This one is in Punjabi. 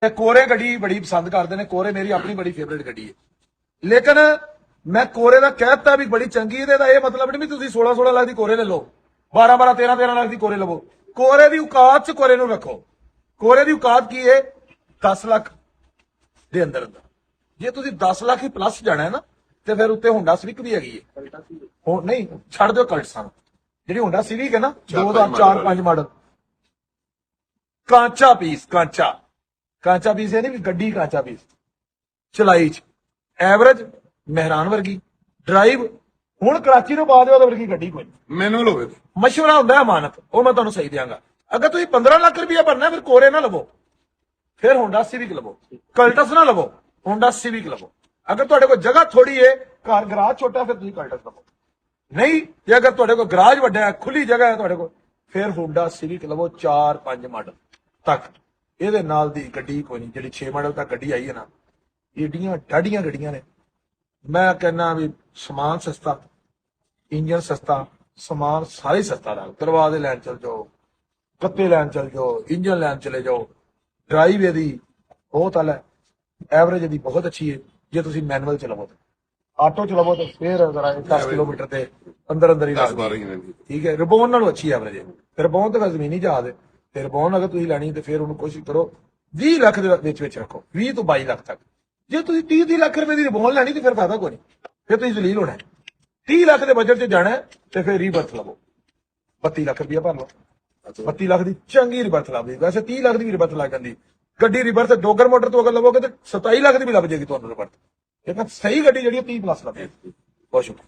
ਤੇ ਕੋਰੇ ਗੱਡੀ ਬੜੀ ਪਸੰਦ ਕਰਦੇ ਨੇ। ਕੋਰੇ ਮੇਰੀ ਆਪਣੀ ਬੜੀ ਫੇਵਰੇਟ ਗੱਡੀ ਹੈ। ਲੇਕਿਨ ਮੈਂ ਕੋਰੇ ਦਾ ਕਹਿਤਾ ਵੀ ਬੜੀ ਚੰਗੀ, ਇਹਦਾ ਇਹ ਮਤਲਬ ਨਹੀਂ ਵੀ ਤੁਸੀਂ 16 ਲੱਖ ਦੀ ਕੋਰੇ ਲੈ ਲਓ, 12 13 ਲੱਖ ਦੀ ਕੋਰੇ ਲਵੋ। ਕੋਰੇ ਦੀ ਔਕਾਤ 'ਚ ਕੋਰੇ ਨੂੰ ਰੱਖੋ। ਕੋਰੇ ਦੀ ਔਕਾਤ ਕੀ ਹੈ? 10 ਲੱਖ ਦੇ ਅੰਦਰ ਅੰਦਰ। ਜੇ ਤੁਸੀਂ 10 ਲੱਖ ਹੀ ਪਲੱਸ ਜਾਣਾ ਹੈ ਨਾ, ਤੇ ਫਿਰ ਉੱਤੇ ਹੋਂਡਾ ਸਿਵਿਕ ਵੀ ਹੈਗੀ ਹੈ। ਹੁਣ ਨਹੀਂ ਛੱਡ ਦਿਓ ਕਲਟਸਾਂ, ਜਿਹੜੀ ਹੋਂਡਾ ਸਿਵਿਕ ਹੈ ਨਾ 2004-5 ਮਾਡਲ, ਕਾਂਚਾ ਪੀਸ, ਕਾਂਚਾ ਪੀਸ ਇਹ ਨਹੀਂ ਵੀ ਗੱਡੀ ਕਾਂਚਾ ਪੀਸ। ਚਲਾਈ 'ਚ ਐਵਰੇਜ ਮਹਿਰਾਨ ਵਰਗੀ, ਡਰਾਈਵ ਹੁਣ ਕਰਾਚੀ ਤੋਂ ਬਾਅਦ ਉਹਦੇ ਵਰਗੀ ਗੱਡੀ ਕੋਈ ਮੈਨੂਅਲ ਹੋਵੇ। ਮਸ਼ਵਰਾ ਹੁੰਦਾ ਅਮਾਨਤ, ਉਹ ਮੈਂ ਤੁਹਾਨੂੰ ਸਹੀ ਦਿਆਂਗਾ। ਅਗਰ ਤੁਸੀਂ 15 ਲੱਖ ਰੁਪਇਆ ਭਰਨਾ ਫਿਰ ਕੋਰੇ ਨਾ ਲਵੋ, ਫਿਰ ਹੋਂਡਾ ਸਿਵਿਕ ਲਵੋ। ਕਲਟਸ ਨਾ ਲਵੋ, ਹੋਂਡਾ ਸਿਵਿਕ ਲਵੋ। ਅਗਰ ਤੁਹਾਡੇ ਕੋਲ ਜਗ੍ਹਾ ਥੋੜੀ ਹੈ, ਘਰ ਗਰਾਜ ਛੋਟਾ, ਫਿਰ ਤੁਸੀਂ ਕਲਟਸ ਲਵੋ। ਨਹੀਂ ਜੇ ਅਗਰ ਤੁਹਾਡੇ ਕੋਲ ਗਰਾਜ ਵੱਡਾ ਹੈ, ਖੁੱਲੀ ਜਗ੍ਹਾ ਹੈ ਤੁਹਾਡੇ ਕੋਲ, ਫਿਰ ਹੋਂਡਾ ਸਿਵਿਕ ਲਵੋ 4-5 ਮਾਡਲ ਤੱਕ। ਇਹਦੇ ਨਾਲ ਦੀ ਗੱਡੀ ਕੋਈ ਨਹੀਂ। ਜਿਹੜੀ 6 ਮਾਡਲ ਤੱਕ ਗੱਡੀ ਆਈ ਹੈ ਨਾ, ਏਡੀਆਂ ਡਾਢੀਆਂ ਗੱਡੀਆਂ ਨੇ। ਮੈਂ ਕਹਿੰਦਾ ਵੀ ਸਮਾਨ ਸਸਤਾ, ਇੰਜਨ ਸਸਤਾ, ਸਮਾਨ ਸਾਰੇ ਸਸਤਾ ਨਾਲ। ਦਰਵਾਜ਼ੇ ਲੈਣ ਚਲ ਜਾਓ, ਕੱਤੇ ਲੈਣ ਚਲ ਜਾਓ, ਇੰਜਨ ਲੈਣ ਚਲੇ ਜਾਓ। ਡਰਾਈਵ ਇਹਦੀ ਬਹੁਤ ਅਲ ਹੈ, ਐਵਰੇਜ ਇਹਦੀ ਬਹੁਤ ਅੱਛੀ ਹੈ। ਜੇ ਤੁਸੀਂ ਮੈਨੂਅਲ ਚਲਾਵੋ, ਆਟੋ ਚਲਾਵੋ ਤਾਂ ਫਿਰ 10 ਕਿਲੋਮੀਟਰ ਤੇ ਅੰਦਰ ਹੀ ਲੱਗਦੀ। ਠੀਕ ਹੈ, ਰਿਬੋਨ ਨਾਲੋਂ ਅੱਛੀ ਐਵਰੇਜ ਹੈ। ਰਿਬੋਨ ਤਾਂ ਜ਼ਮੀਨੀ ਜਹਾਜ਼ ਹੈ। ਤੇ ਰਿਬੋਨ ਅਗਰ ਤੁਸੀਂ ਲੈਣੀ ਤੇ ਫਿਰ ਉਹਨੂੰ ਕੋਸ਼ਿਸ਼ ਕਰੋ 20 ਲੱਖ ਦੇ ਵਿੱਚ ਰੱਖੋ, 20 ਤੋਂ 22 ਲੱਖ ਤੱਕ। ਜੇ ਤੁਸੀਂ 30 ਲੱਖ ਰੁਪਏ ਦੀ ਰਿਬੋਨ ਲੈਣੀ ਤੇ ਫਿਰ ਫਾਇਦਾ ਕੋਈ ਨਹੀਂ, ਫਿਰ ਤੁਸੀਂ ਜ਼ਲੀਲ ਹੋਣਾ। 30 ਲੱਖ ਦੇ ਬਜਟ 'ਚ ਜਾਣਾ ਤੇ ਫਿਰ ਰੀਬਰਥ ਲਵੋ। 32 ਲੱਖ ਰੁਪਇਆ ਭਰ ਲਓ, 32 ਲੱਖ ਦੀ ਚੰਗੀ ਰਿਬਰਥ ਲੱਭਦੀ। ਵੈਸੇ 30 ਲੱਖ ਦੀ ਵੀ ਰਿਬਰਥ ਲੱਗ ਜਾਂਦੀ ਗੱਡੀ। ਰਿਬਰਥ ਡੋਗਰ ਮੋਟਰ ਤੋਂ ਅਗਰ ਲਵੋਗੇ ਤੇ 27 ਲੱਖ ਦੀ ਵੀ ਲੱਭ ਜਾਏਗੀ ਤੁਹਾਨੂੰ ਰਿਬਰਥ। ਲੇਕਿਨ ਸਹੀ ਗੱਡੀ ਜਿਹੜੀ 30+ ਲੱਭੇਗੀ। ਬਹੁਤ ਸ਼ੁਕਰੀਆ।